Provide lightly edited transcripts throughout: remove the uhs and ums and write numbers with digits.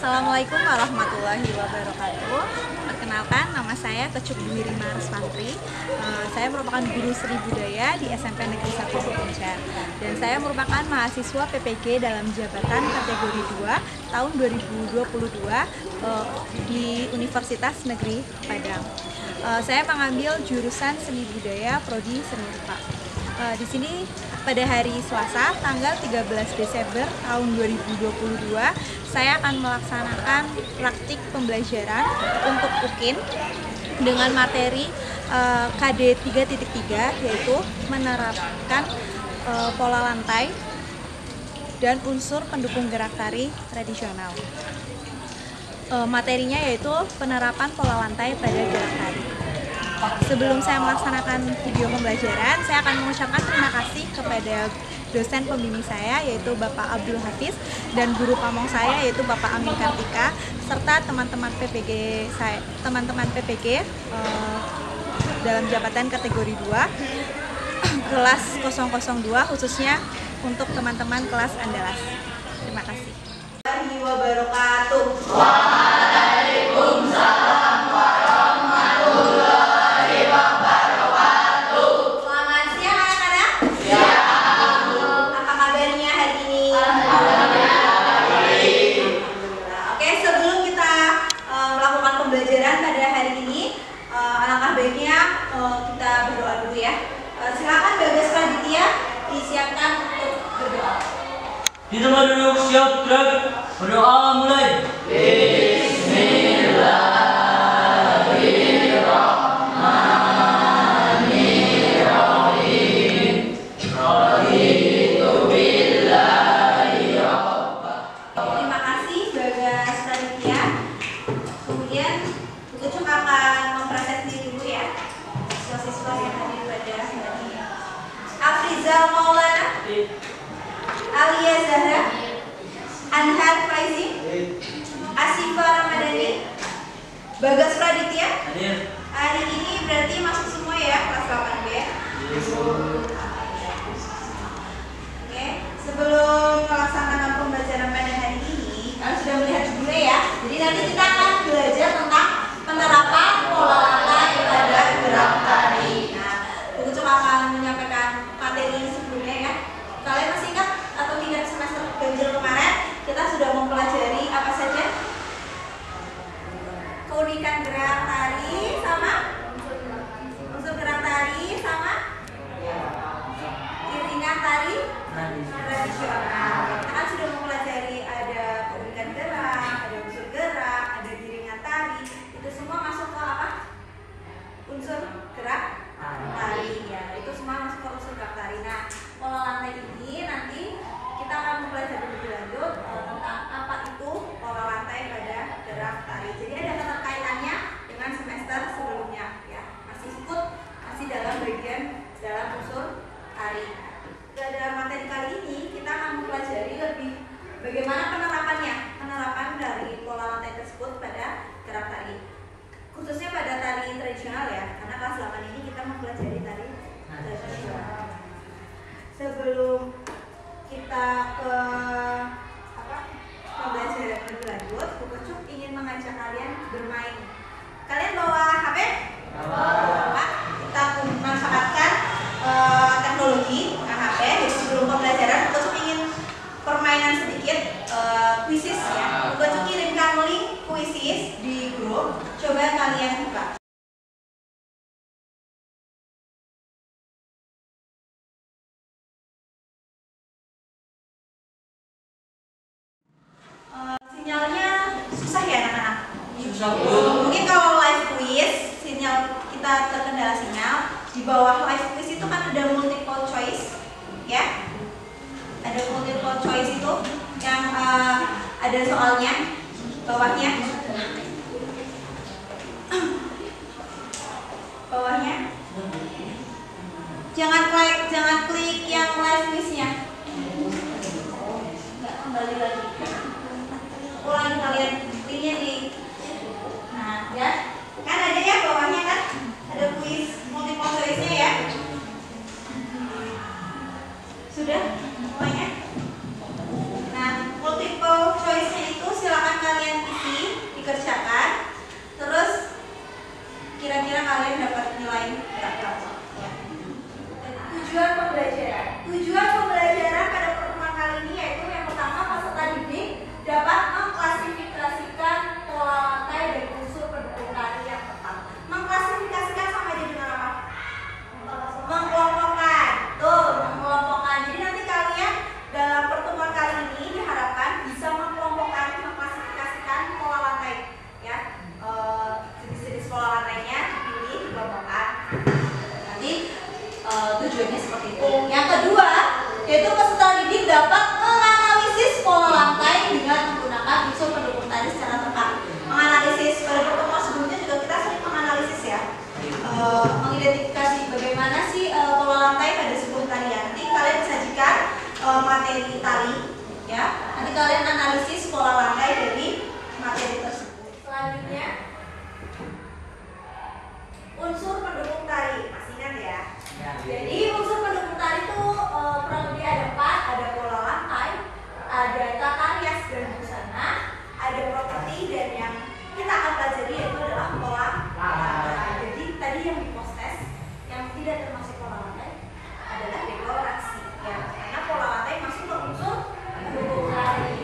Assalamualaikum warahmatullahi wabarakatuh. Perkenalkan, nama saya Kecuk Dwi Rima Reswantri. Saya merupakan guru seni budaya di SMP Negeri 1 Cikuncar. Dan saya merupakan mahasiswa PPG dalam jabatan kategori 2 tahun 2022 di Universitas Negeri Padang. Saya mengambil jurusan seni budaya prodi seni rupa. Di sini pada hari Selasa tanggal 13 Desember tahun 2022 saya akan melaksanakan praktik pembelajaran untuk UKIN dengan materi KD 3.3 yaitu menerapkan pola lantai dan unsur pendukung gerak tari tradisional. Materinya yaitu penerapan pola lantai pada gerak tari. Sebelum saya melaksanakan video pembelajaran, saya akan mengucapkan terima kasih kepada dosen pembimbing saya yaitu Bapak Abdul Hafiz dan guru pamong saya yaitu Bapak Amin Kartika serta teman-teman PPG saya, dalam jabatan kategori 2 kelas 002 khususnya untuk teman-teman kelas Andalas. Terima kasih. Wabarakatuh. Waalaikumsalam warahmatullahi wabarakatuh. Selamat siang anak-anak. Siang. Apa kabarnya hari ini? Alhamdulillah. Oke, sebelum kita melakukan pembelajaran pada hari ini, alangkah baiknya kita berdoa dulu ya. Silakan Bagas Raditya disiapkan untuk berdoa. Di tempat duduk siap gerak, berdoa mulai. Bismillahirrahmanirrahim. Raditu billahi rabba. Terima kasih Bagas Raditya. Kemudian Bu Kecuk akan memproses diri dulu ya, siswa-siswa yang hadir pada hari ini. Afrizal Maulana, Alia Zahra, Anhar Faizi, Asifa Ramadhani, Bagas Raditya. Hari ini berarti masuk semua ya kelas 8B. Oke, sebelum melaksanakan pembelajaran pada hari ini, kalian sudah melihat dulu ya. Jadi nanti kita akan belajar tentang penerapan pola lantai pada gerak tari. Nah, Bu Kecuk akan menyampaikan materi sebelumnya ya. Kalian masih ingat atau tidak semester ganjil kemarin kita sudah mempelajari apa saja? Keunikan gerak tari sama unsur gerak tari sama iringan tari tradisional. Kita kan sudah mempelajari ada keunikan gerak, ada unsur gerak, ada iringan tari. Itu semua masuk ke apa? Unsur gerak tari ya. Itu semua masuk ke unsur gerak tari. Nah, pola lantai ini nanti kita akan mempelajari lebih lanjut tentang apa itu pola lantai pada gerak tari. Jadi ada keterkaitannya dengan semester sebelumnya ya. Masih dalam bagian dalam unsur tari. Pada materi kali ini kita akan mempelajari lebih bagaimana penerapan dari pola lantai tersebut pada gerak tari. Khususnya pada tari tradisional ya, karena kelas 8 ini kita mempelajari tari tradisional. Sebelum kita ke pembelajaran lebih lanjut, Bu Kecuk ingin mengajak kalian bermain. Kalian bawa HP? Bawa. Kita manfaatkan teknologi HP. Jadi sebelum pembelajaran, Bu Kecuk ingin permainan sedikit, kuisis ya. Bu Kecuk kirimkan link kuisis di grup. Coba kalian buka. Sinyalnya susah ya anak-anak? Susah Bu. Mungkin kalau live quiz sinyal kita terkendala sinyal. Di bawah live quiz itu kan ada multiple choice ya. Ada multiple choice itu yang ada soalnya bawahnya. Jangan klik yang live quiznya. Enggak, kembali lagi. Ulangi kalian linknya di. Nah, ya. Kan ada ya bawahnya kan? Ada kuis multiple choice-nya ya. Sudah semuanya? Nah, multiple choice-nya itu silakan kalian materi tali, ya. Nanti kalian analisis pola lantai dari materi tersebut. Selanjutnya, unsur pendukung tali, masih ingat ya? Jadi unsur pendukung tali itu kurang lebih ada 4, ada pola lantai, ada tata rias dan busana, ada properti, dan yang kita akan pelajari yaitu adalah pola lantai. Jadi tadi yang di post-test yang tidak termasuk pola lantai adalah dekorasi, ya, karena pola lantai masuk ke unsur pendukung tali.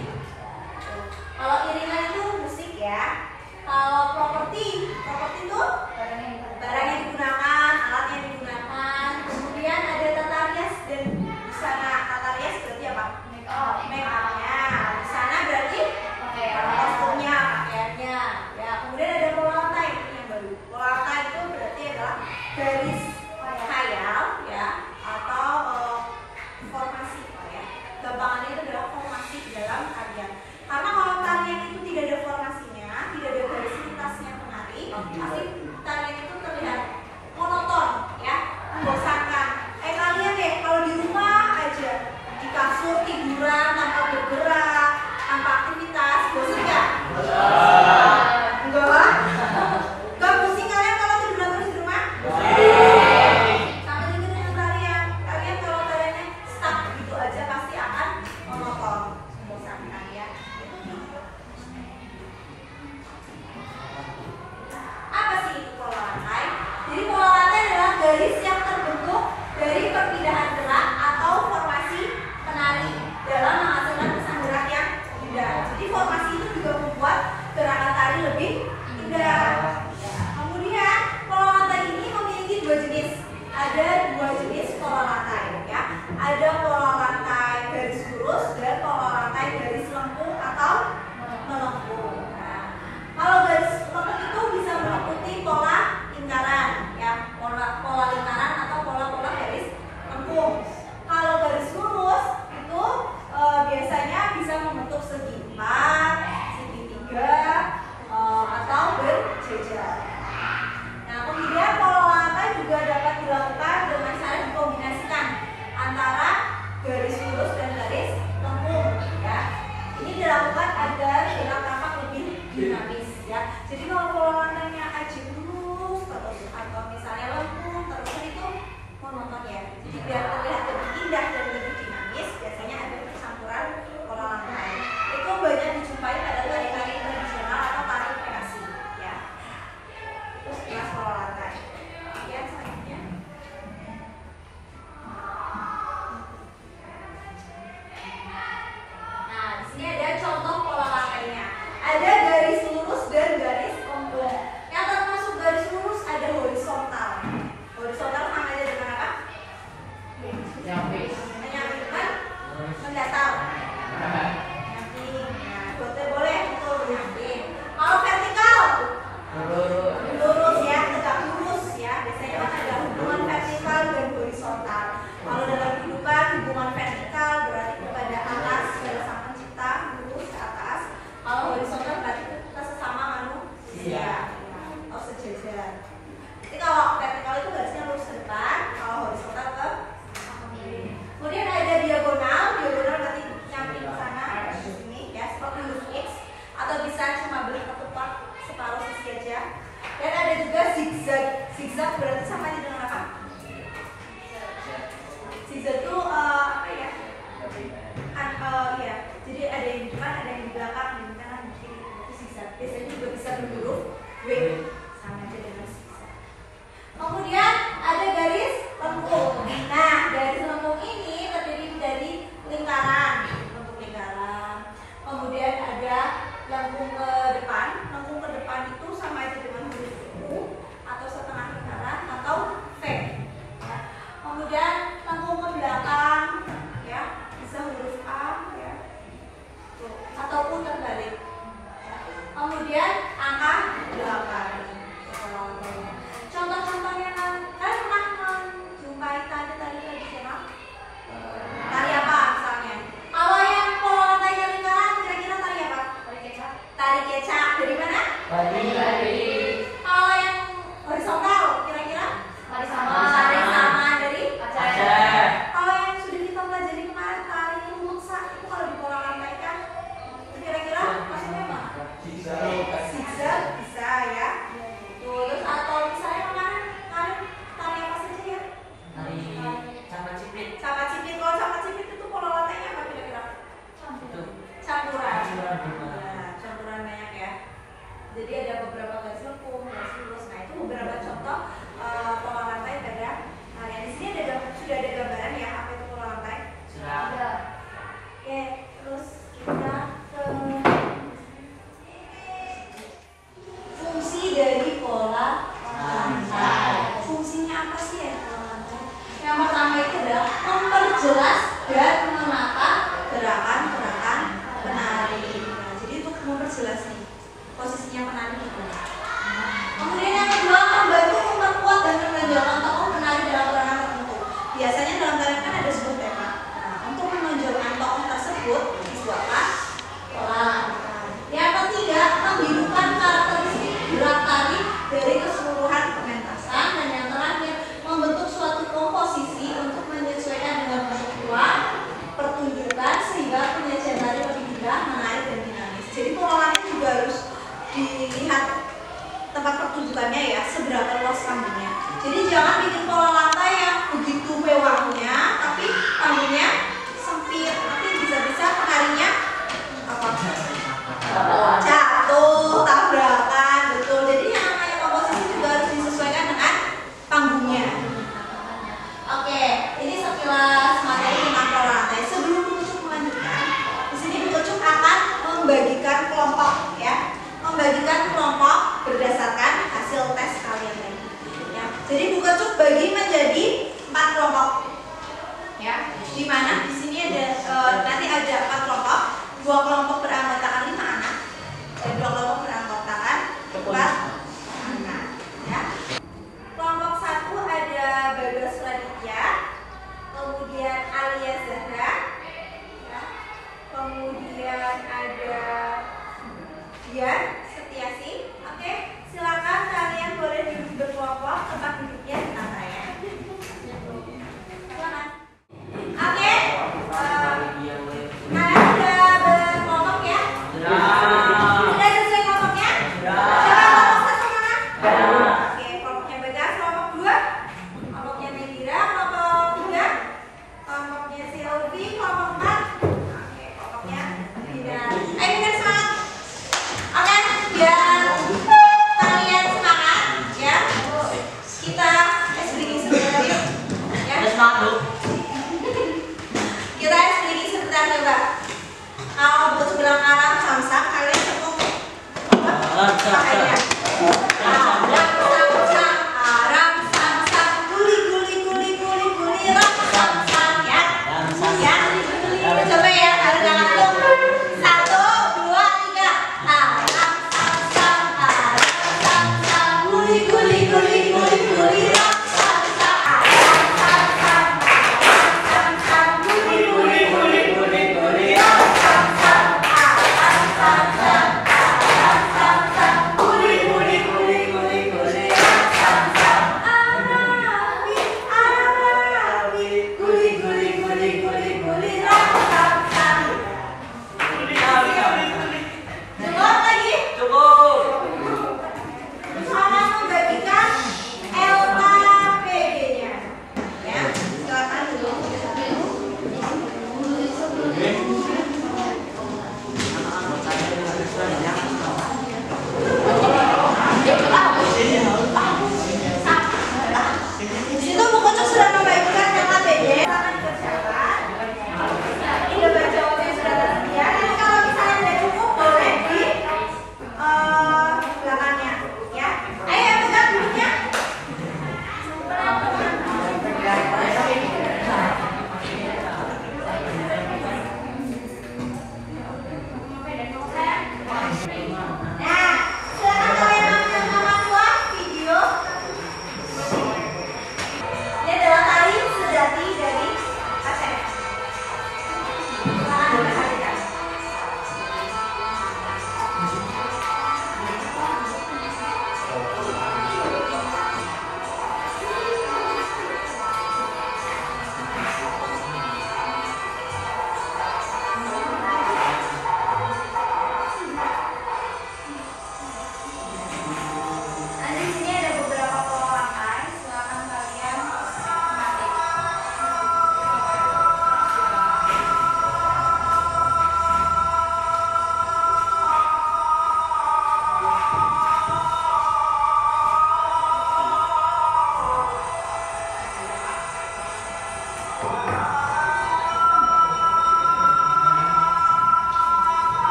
Kalau iringan itu musik, ya. Kalau properti itu barang yang digunakan, alat yang digunakan. Kemudian ada tata rias dan busana. Tata rias berarti apa? Make up-nya. Busana berarti kostumnya, pakaiannya. Ya, kemudian ada pola lantai, ini yang baru. Pola lantai itu berarti adalah garis khayal, ya, atau formasi, ya. Gampangannya itu adalah formasi dalam tarian. Karena kalau tarian itu tidak ada formasinya, tidak ada garis lintasnya penari, pasti tarian itu terlihat monoton, ya, membosankan. Kalian deh kalau di rumah aja di kasur tiduran tanpa bergerak, tanpa aktivitas, bosan nggak? Enggak. Enggak pusing kalian kalau tiduran terus di rumah? Sama juga dengan tarian. Kalian kalau tariannya stuck gitu aja pasti akan monoton, membosankan, ya. Apa sih itu pola lantai? Jadi pola lantai adalah garis yang terbentuk dari perpindahan gerak atau formasi penari dalam menghasilkan pesan gerak yang indah. Jadi formasi itu juga membuat gerakan tari lebih indah. Kemudian pola lantai ini memiliki 2 jenis. Ada 2 jenis pola lantai, ya. Ada pola lantai garis lurus dan pola lantai garis lengkung atau melengkung. Nah, kalau garis lengkung itu bisa meliputi pola lingkaran, ya, pola lingkaran atau pola-pola garis lengkung. Kalau garis lurus itu biasanya bisa membentuk segi 4, segi 3, atau berjejer. Nah, kemudian pola lantai juga dapat dilakukan dengan cara dikombinasikan antara garis lurus dan garis lengkung, ya. Ini dilakukan agar gerak tapak lebih dinamis, ya. Jadi kalau pola lantainya aja lurus terus atau misalnya lengkung terus itu monoton, ya. Jadi biar terlihat lebih indah dan lebih dinamis, biasanya ada percampuran pola lantai. Itu banyak dijumpai pada tari-tari tradisional atau tari kreasi, ya. Terus kelas pola lantai. Kemudian selanjutnya. Nah, di sini ada contoh pola lantainya. Ada garis lurus dan garis lengkung. Yang termasuk garis lurus ada horizontal. Horizontal sama aja dengan apa? Menyampingkan, mendatar. Nyamping. Nah, boleh itu nyamping. Kalau vertikal, lurus, ya, tegak lurus, ya. Biasanya kan ada hubungan vertikal dan horizontal. Kalau dalam kehidupan hubungan vertikal berarti kepada atas, kepada sang pencipta, lurus ke atas. Kalau horizontal berarti kita sesama manusia, ya, atau sejajar. Jadi kalau vertikal itu garisnya lurus ke depan, kalau horizontal ke kiri. Kemudian ada diagonal berarti nyamping ke sana, ke sini, ya, seperti huruf X, atau bisa cuma berketupat separuh sisi aja. Dan ada juga zigzag. Zigzag berarti sama aja dengan apa? Zigzag itu apa ya? Ya. Jadi ada yang di depan, ada yang di belakang, ada yang di kanan, di kiri. Itu zigzag. Biasanya juga bisa berhuruf W, sama aja dengan zigzag. Kemudian ada garis lengkung. Nah, garis lengkung ini terdiri dari lingkaran, bentuk lingkaran. Kemudian ada lengkung ke depan. Lengkung ke depan itu sama aja dengan huruf U atau setengah lingkaran atau V. Ya. Kemudian lengkung ke belakang, ya, bisa huruf A, ya, ataupun terbalik. Ya. Kemudian angka 8. Contoh-contohnya kan pernah menjumpai tari-tari tradisional? Tari apa misalnya? Kalau yang pola lantainya lingkaran, kira-kira tari apa? Tari kecak. Dari mana? Tari. Kalau yang horizontal, kira-kira? Tari sama. Dari Aceh. Kalau yang sudah kita pelajari kemarin, tari lumut jelas nih. Posisinya penari gimana? Kemudian yang kedua, membantu memperkuat dan menonjolkan tokoh penari dalam peranan tertentu. Biasanya dalam tarian kan ada sebuah tema. Nah, untuk menonjolkan tokoh tersebut dibuatlah pola. Yang ketiga, menghidupkan karakteristik gerak tari dari keseluruhan pementasan. Dan yang terakhir, membentuk suatu komposisi untuk menyesuaikan dengan bentuk ruang pertunjukan sehingga penyajian tari lebih indah, menarik dan dinamis. Jadi polanya juga harus dilihat tempat pertunjukannya ya, seberapa luas panggungnya. Jadi jangan bikin pola lantai yang begitu mewahnya, tapi panggungnya sempit, nanti bisa-bisa penarinya apa? Jatuh, tabrakan, betul. Jadi yang namanya komposisi juga harus disesuaikan dengan panggungnya. Oke, ini sekilas materi tentang pola lantai. Sebelum Bu Ucup melanjutkan, di sini Bu Ucup akan membagikan kelompok ya, membagikan kelompok berdasarkan hasil tes kalian tadi. Ya, jadi Bu Ucup bagi menjadi 4 kelompok. Ya, di mana di sini ada nanti ada 4 kelompok, 2 kelompok beranggotakan 5 anak dan 2 kelompok beranggotakan 4 anak. Ya. Kelompok 1 ada Bagas Raditya, kemudian Alia Zahra, ya. Kemudian ada Dian Setiasi,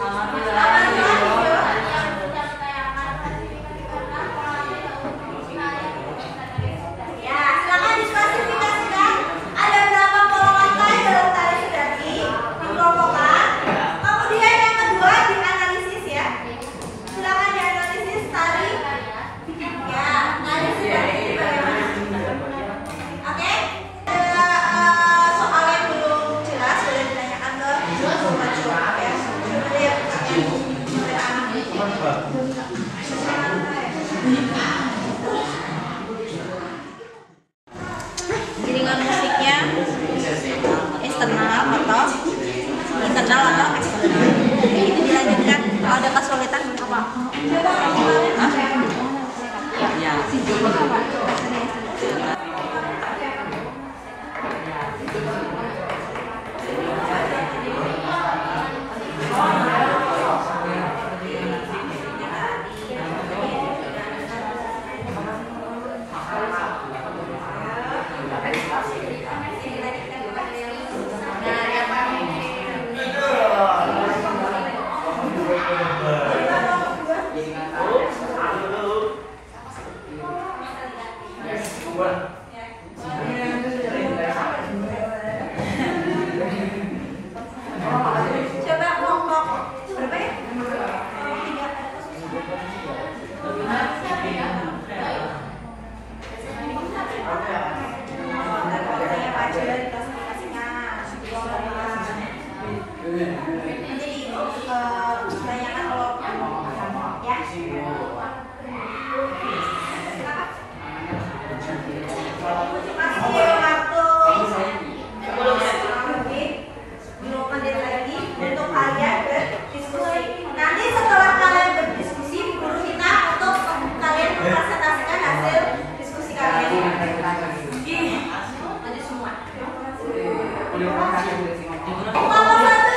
Ya, silakan dispesifikasikan ada berapa pola lantai dalam tari Sudati dikelompokkan. Kemudian yang kedua dianalisis ya. Silakan dianalisis tari. Ya, tari Sudati ini bagaimana? Oke. Soal yang belum jelas boleh ditanyakan ke Sobat Coba ya. Coba lihat jaringan musiknya eksternal atau internal atau eksternal. Itu dilanjutkan kalau ada kesulitan apa? Ya. Coba kelompok berapa ya? Kebanyakan kalau ya. Masih waktu 10 menit lagi untuk kalian berdiskusi. Nanti setelah kalian berdiskusi, guru kita untuk kalian mempresentasikan hasil diskusi kalian. Lanjut semua. Kelompok 1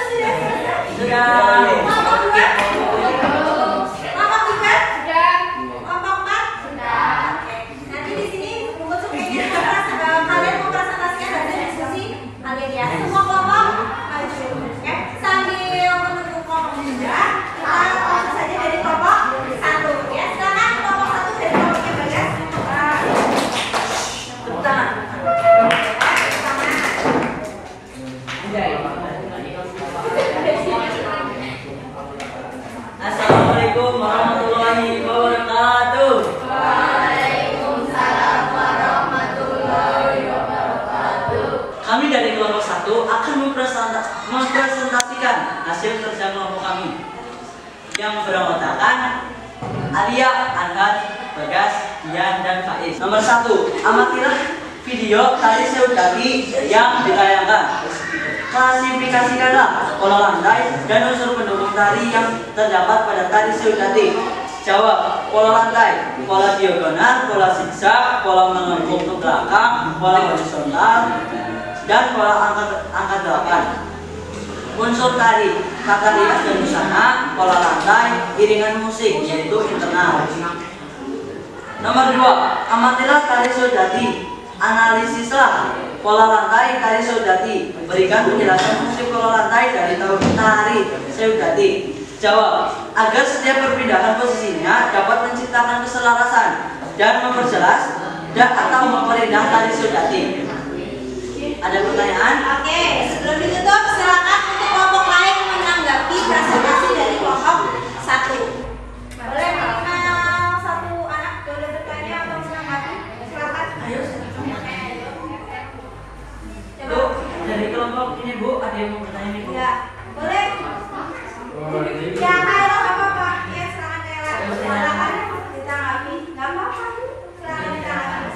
sudah selesai. Kelompok 2? Kelompok 3? Kelompok 4? Oke. Nanti di sini buku supingnya kalian mempresentasikan hasil diskusi kalian ya. Semua kelompok maju. Oke. Sambil menunggu kelompok 3, kita langsung saja dari kelompok 1 ya. Silakan kelompok 1 dari kelompoknya Bagas. Betul. Assalamualaikum warahmatullahi wabarakatuh. Waalaikumsalam warahmatullahi wabarakatuh. Kami dari kelompok 1 akan mempresentasikan hasil kerja kelompok kami yang beranggotakan Alia, Anhar, Bagas, Dian, dan Faiz. Nomor 1, amatilah video tari Sudati yang ditayangkan. Klasifikasikanlah pola lantai dan unsur pendukung tari yang terdapat pada tari Sudati. Jawab. Pola lantai, pola diagonal, pola zigzag, pola mengembung ke belakang, pola horizontal, dan pola angka 8. Unsur tari, tata rias dan busana, pola lantai, iringan musik, yaitu internal. Nomor 2, amatilah tari Sudati. Analisislah pola lantai tari Sudati. Berikan penjelasan musik pola lantai dari tari Sudati. Jawab. Agar setiap perpindahan posisinya dapat menciptakan keselarasan dan memperjelas dan atau memperindah tari Sudati. Ada pertanyaan? Oke, sebelum ditutup silakan untuk kelompok lain menanggapi presentasi dari kelompok 1. Boleh minimal 1 anak boleh bertanya atau menanggapi? Silakan. Ayo. Coba. Bu, dari kelompok ini Bu, ada yang mau bertanya nih Bu? Ya, boleh. Ya, Kayla nggak apa-apa. Ya, silakan Kayla. Silakan ditanggapi. Nggak apa-apa. Silakan ditanggapi.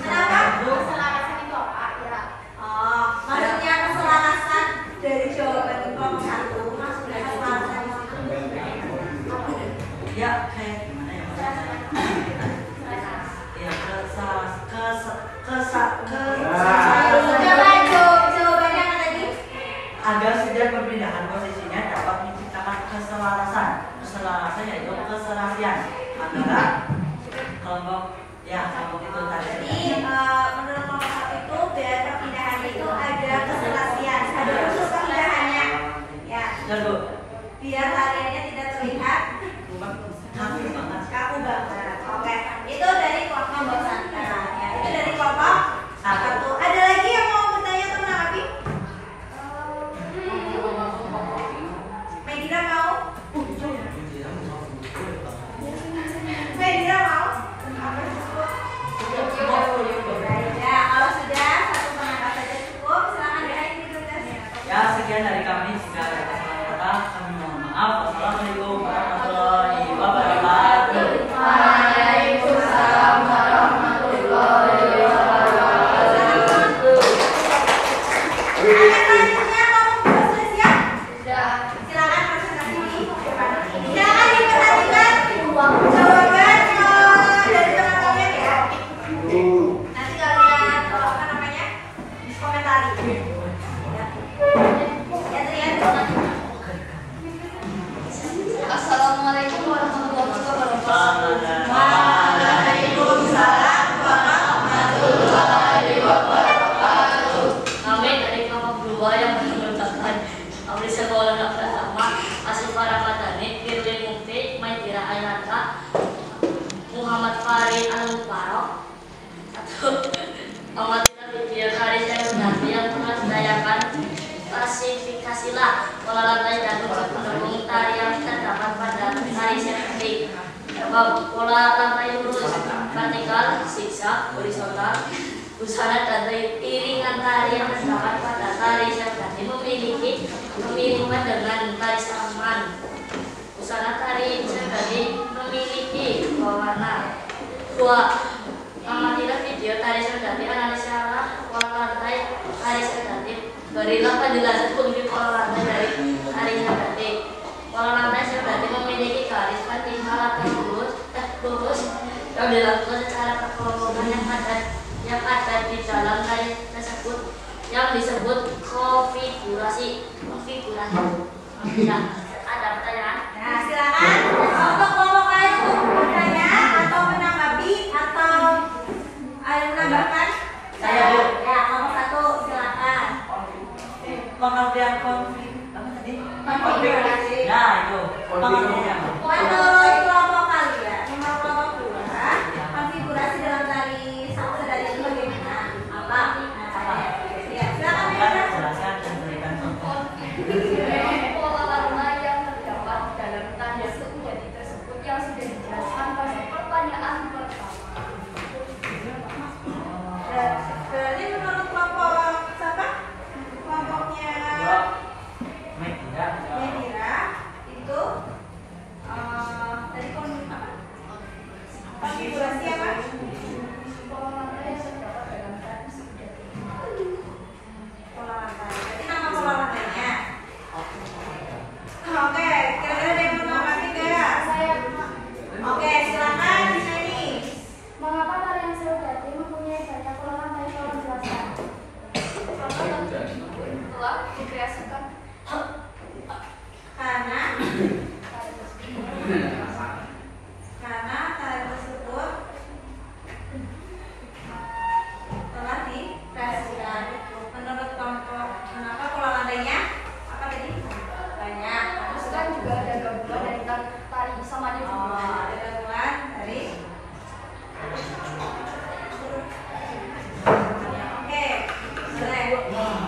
Kenapa? Keselarasan itu apa? Ya. Oh, maksudnya keselarasan dari jawaban kelompok 1. Maksudnya keselarasan itu. Ya, kayak gimana ya Mas? Ya, Jawabannya apa tadi? agar setiap perpindahan posisinya dapat menciptakan keselarasan. Keselarasan yaitu keserasian antara kelompok itu tadi. Jadi menurut kelompok 1 itu biar perpindahan itu ada keserasian, ada unsur perpindahannya. Ya. Bu. Biar tariannya tidak terlihat kaku banget. Oke, itu dari kelompok Bosanta. Ya, itu dari kelompok satu. Ada lagi yang mau bertanya tentang Abi? Medina mau? Medina mau? Ya, kalau sudah satu penangkap saja cukup. Silakan ini tugasnya. Ya, sekian dari kami. Jika ada kesalahan kata, kami mohon maaf. Wassalamualaikum warahmatullahi wabarakatuh. Waalaikumsalam warahmatullahi wabarakatuh. Selanjutnya kamu sudah siap? Sudah. Silakan presentasi di depan. Silakan diperhatikan jawaban dari teman-teman ya. Nanti kalian apa namanya? Komentari. Ya. Ya, Trian. Assalamualaikum warahmatullahi wabarakatuh. Waalaikumsalam Warahmatullahi wabarakatuh. Kami dari kelompok 2 yang mengucapkan Abdi Sekolah Pertama Asif Ramadhani, Firly Mukti, Maitira Ainata, Muhammad Farid Al-Mufarok, amatilah video karya saya yang mengajarkan klasifikasilah pola lantai dan pendukung tari yang terdapat pada tari seperti pola lantai lurus, vertikal, zigzag, horizontal, busana dan iringan tari yang terdapat pada tari seperti memiliki kemiripan dengan tari saman. Busana tari seperti memiliki warna. 2. Amatilah video tari serdati, analisalah pola lantai tari serdati. Berilah penjelasan fungsi pola lantai dari tari serdati. Pola lantai serdati memiliki garis vertikal atau lurus yang dilakukan secara kekelompokan yang ada di dalam tari tersebut yang disebut konfigurasi. Ya, ada pertanyaan? Nah, silakan untuk kelompok lain bertanya atau menanggapi atau menambahkan. Saya, Bu. Ya, kelompok 1 silakan. Pengertian konflik apa tadi? Konfigurasi. Nah, itu pengertian. Menurut kelompok kalian, menurut kelompok 2, konfigurasi dalam tari serdati itu bagaimana? Apa? Ya, silakan Kan Mirna. jelaskan dan berikan contoh. Pola warna yang terdapat dalam tanda sejati tersebut yang sudah dijelaskan pada pertanyaan pertama. Berarti menurut kelompok siapa? Kelompoknya Medira. Medira itu dari konfigurasi apa? Pola warna yang terdapat dalam tanda sejati. Pola lantai. Berarti nama pola lantainya. Oke, kira-kira ada yang mau menambahkan nggak? Saya Oke, silakan Nani. mengapa tari yang serdati mempunyai banyak pola lantai? Tolong jelaskan. Telah dikreasikan Karena tari tersebut telah dikreasikan. Menurut kelompok, kenapa pola lantainya? Apa tadi? Banyak. terus kan juga ada gabungan dari tari samanya Oh, juga. ada gabungan dari. Oke, boleh.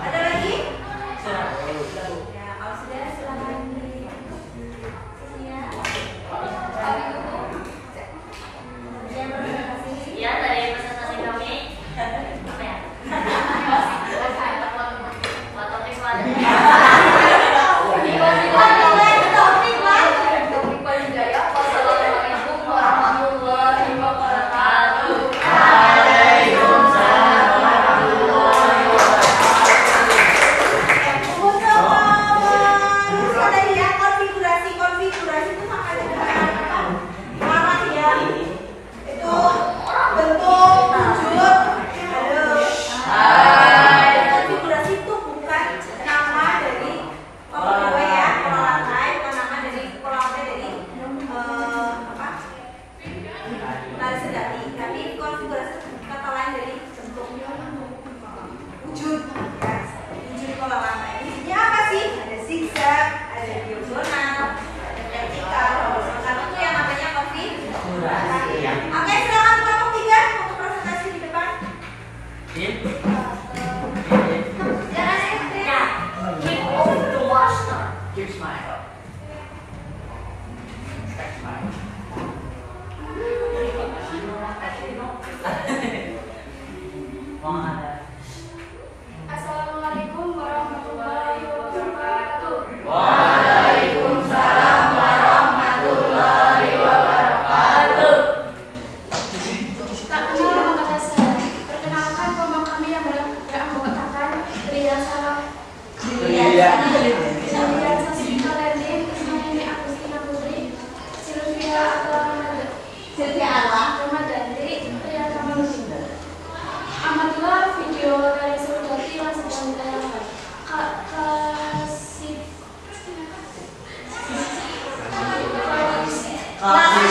Ada lagi? Ya, kalau sudah silakan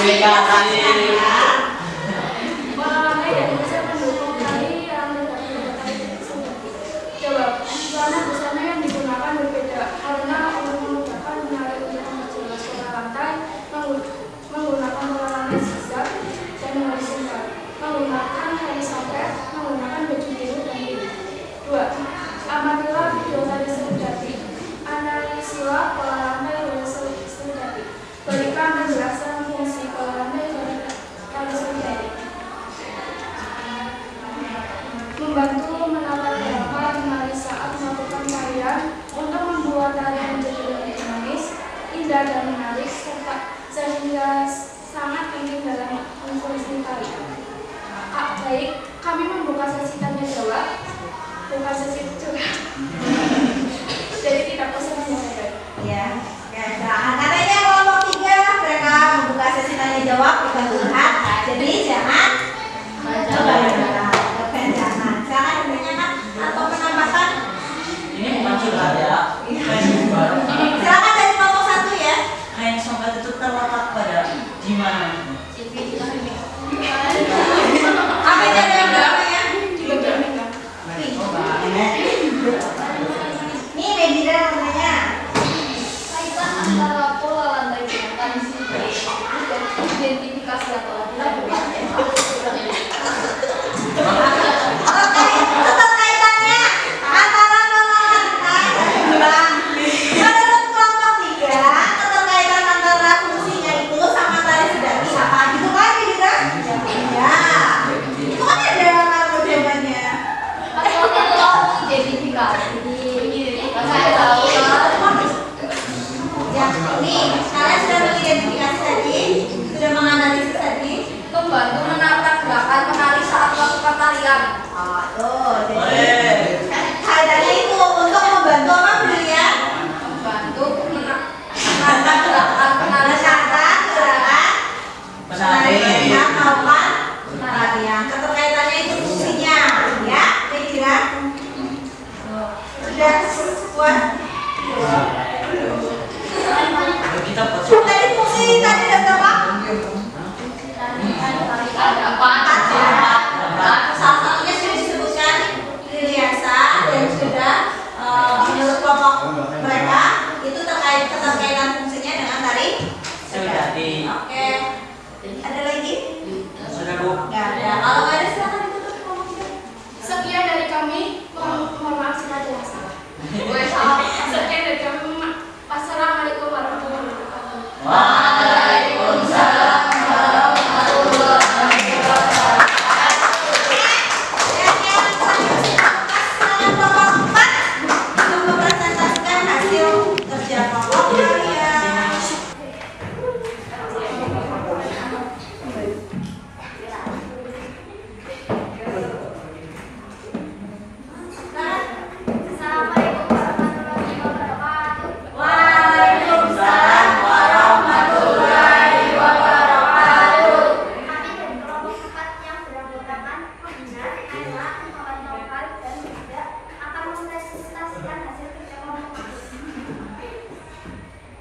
kasih. Pola lantai dan konsep pendukung tari yang terdapat pada tari Seudati. Jawab. Warna busana yang digunakan berbeda karena untuk memudahkan menarik untuk memperjelas pola lantai menggunakan pola lantai zigzag dan horizontal, menggunakan kain songket, menggunakan baju biru dan biru. 2. Amatilah video tari Seudati. Analisilah pola lantai pada Seudati. Berikan penjelasan fungsi pola lantai pada tari Seudati. Membantu menata gerakan menari saat melakukan tarian untuk membuat tarian menjadi lebih dinamis, indah dan menarik serta sehingga sangat penting dalam fungsi tari. Baik, kami membuka sesi tanya jawab, bukan sesi curhat. Jadi tidak usah menjawab. Ya, katanya kelompok 3 mereka membuka sesi tanya jawab bukan curhat. Jadi jangan jangan. Silakan ditanyakan atau menambahkan. Ini bukan curhat ya. Silakan dari kelompok 1 ya. Kain songket itu terletak pada di mana? Apa yang ada yang berapa ya? Di bagian mereka. Nih Medira namanya. Kaitan antara pola lantai dengan tari Seudati dan identifikasi atau Keterkaitannya antara pola lantai dan menurut kelompok 3 keterkaitan antara fungsinya itu sama tari Seudati apa gitu kan Medira? Ya. Itu kan ada kalau jawabannya. identifikasi. Saya tahu. Ya, ini kalian sudah mengidentifikasi tadi, sudah menganalisis tadi. Membantu menata gerakan menari saat melakukan tarian. Tuh, jadi kaitannya itu untuk membantu apa dulu ya? Membantu menata gerakan menari saat Gerakan Menari. yang melakukan tarian. Keterkaitannya itu fungsinya, ya, kira-kira. Sudah puas? Kita betul. Tadi fungsi tadi ada berapa? ada apa? Salah satunya sudah disebutkan Liliasa dan sudah menurut kelompok mereka itu keterkaitan fungsinya dengan tari Seudati. Oke. Ada lagi? Sudah Bu. Nggak ada. Kalau nggak ada silakan ditutup kelompoknya. Sekian dari kami. Mohon maaf jika ada yang salah. Sekian dari kami. Wassalamualaikum warahmatullahi wabarakatuh. Waalaikumsalam warahmatullahi wabarakatuh. Dan yang selanjutnya silakan kelompok 4 untuk mempresentasikan hasil kerja kelompok kalian. Assalamualaikum warahmatullahi wabarakatuh. Waalaikumsalam warahmatullahi wabarakatuh. Kami dari kelompok 4 yang beranggotakan pembina, anak, kawan lokal dan juga akan mempresentasikan hasil kerja kelompok.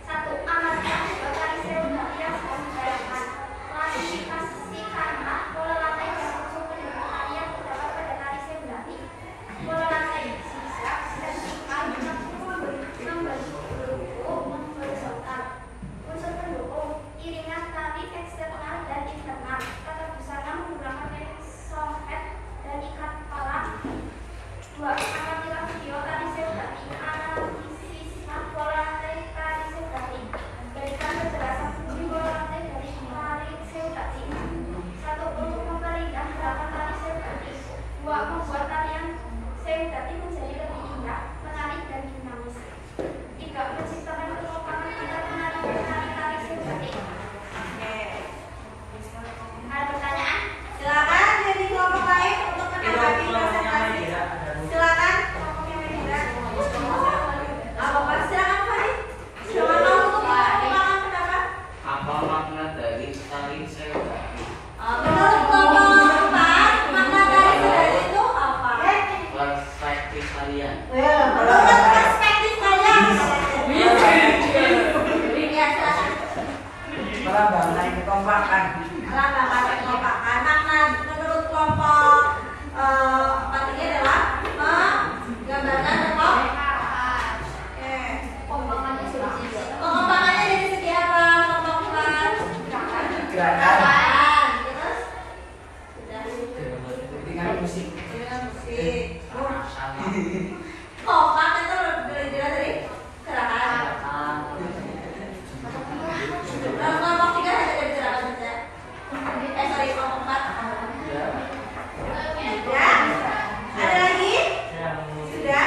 1. Amatilah video tari Seudati yang sedang ditayangkan. Klasifikasi karena pola lantai dan unsur pendukung tari yang terdapat pada tari Seudati. Pola lantai zigzag dan tingkat memberi horizontal. Unsur pendukung iringan tali eksternal dan internal. Tata busana menggunakan kain songket dan ikat kepala. 2. Amatilah video tari Seudati. Analisislah pola lantai tari Seudati. Berikan penjelasan fungsi pola lantai dari tari Seudati. 1. Untuk memperindah gerakan tari Seudati. 2. Membuat tarian Seudati menjadi lebih indah, menarik dan dinamis. 3. Menciptakan kekompakan antar penari dan tari Seudati. Ada pertanyaan? Silakan dari kelompok lain untuk menanggapi presentasi. Silakan kelompoknya Medira. Apa silakan Farid. Silakan mau untuk mengembangkan pendapat. Apa makna dari tari Seudati? Menurut kelompok 4, makna tari Seudati itu apa? Perspektif kalian. Menurut perspektif kalian. Ya, silakan. melambangkan kekompakan. Melambangkan kekompakan. Makna menurut kelompok 4 ini adalah menggambarkan kekompakan. Kompokannya seperti itu. Kekompakannya dari segi apa? Kelompok 4 Gerakan. Terus sudah Dengan musik. dengan musik. Kompak itu lebih jelas dari gerakan. Kelompok 3 hanya dari gerakan saja. Sorry, kelompok 4. Ya. Ada lagi? Sudah.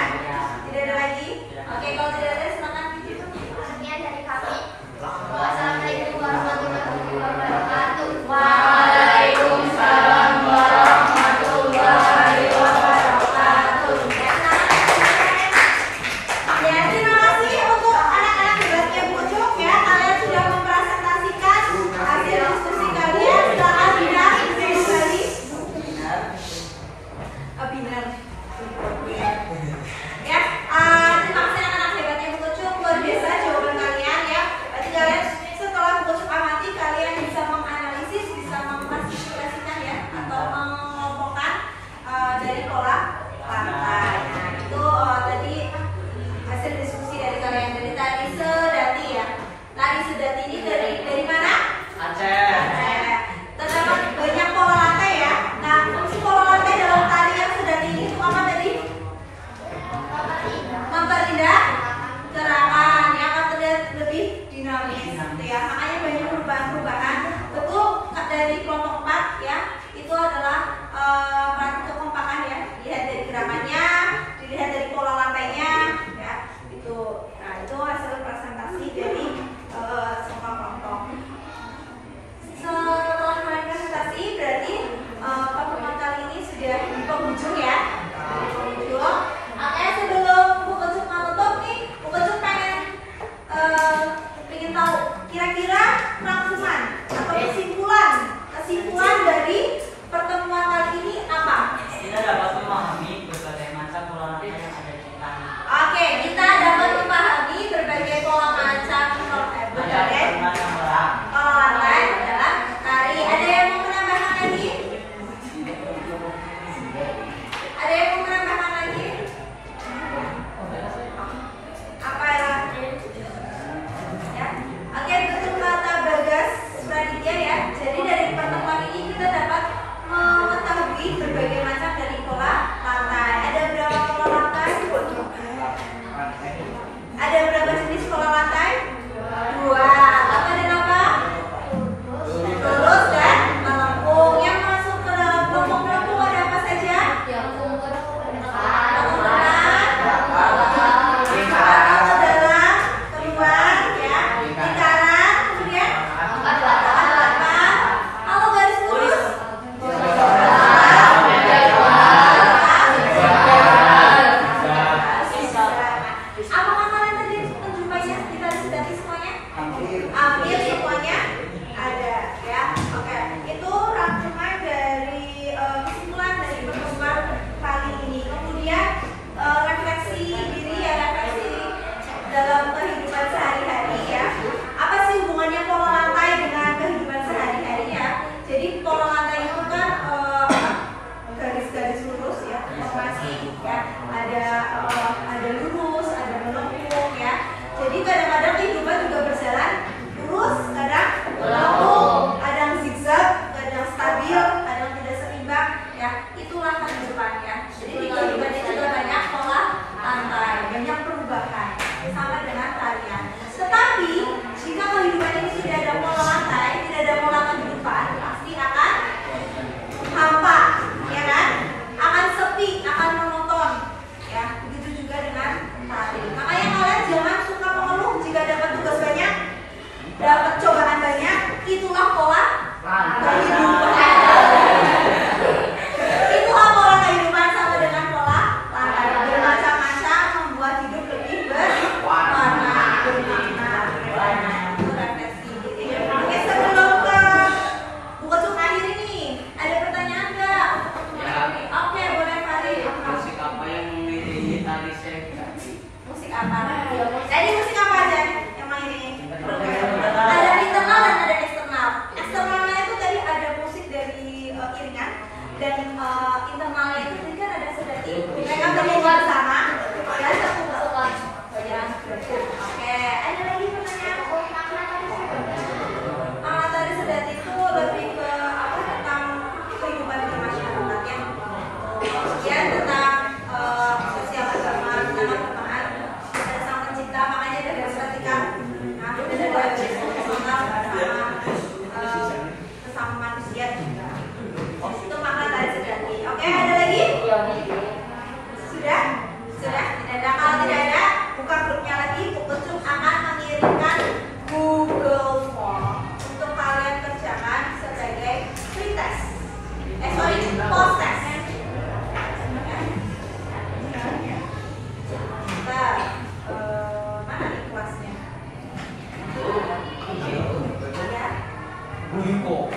kok.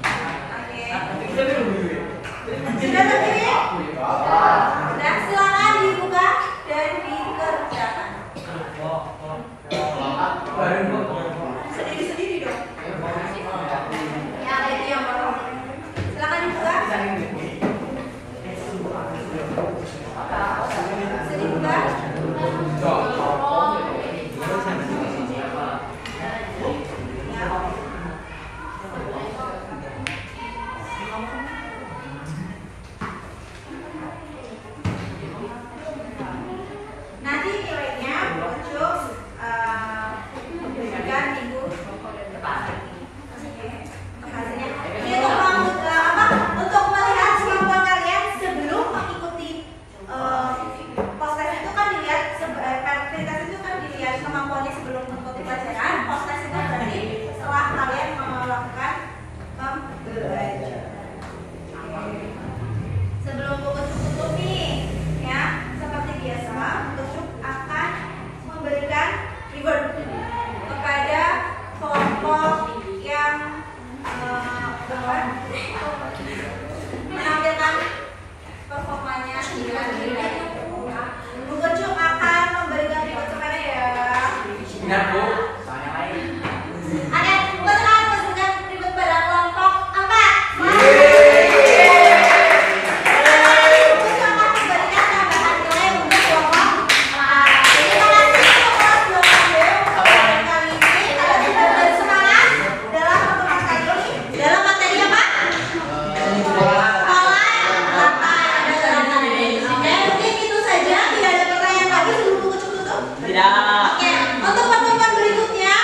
Oke. Kita dulu. Sudah terpilih? Sudah, silakan dibuka dan dikerjakan. Sendiri-sendiri dong. Ya, itu yang baru. Silakan dibuka. Bisa dibuka. Nanti nilainya muncul berikan minggu depan. Hasilnya. Ini untuk melihat kemampuan kalian sebelum mengikuti post-test itu kan dilihat pretest itu kan dilihat kemampuannya sebelum mengikuti pelajaran. Post-test itu berarti setelah kalian melakukan pembelajaran. Sebelum buku tutup nih, ya seperti biasa, Buku akan memberikan reward kepada kelompok yang menampilkan performanya dengan baik. Buku akan memberikan reward kepada ya. Benar, Bu. Ada buku akan memberikan reward pada kelompok 4. Oke, untuk pertemuan berikutnya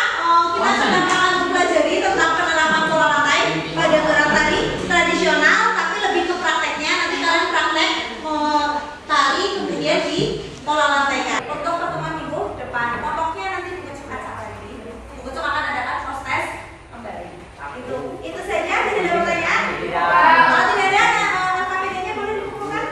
kita sedang akan mempelajari tentang penerapan pola lantai pada gerak tari tradisional, tapi lebih ke prakteknya. Nanti kalian praktek tari kemudian di pola lantai kan. Untuk pertemuan minggu depan, pokoknya nanti Buku Cuk akan lagi. Buku Cuk akan adakan post-test kembali. Itu saja. Tidak ada pertanyaan? Kalau tidak ada, KPD-nya boleh dikumpulkan.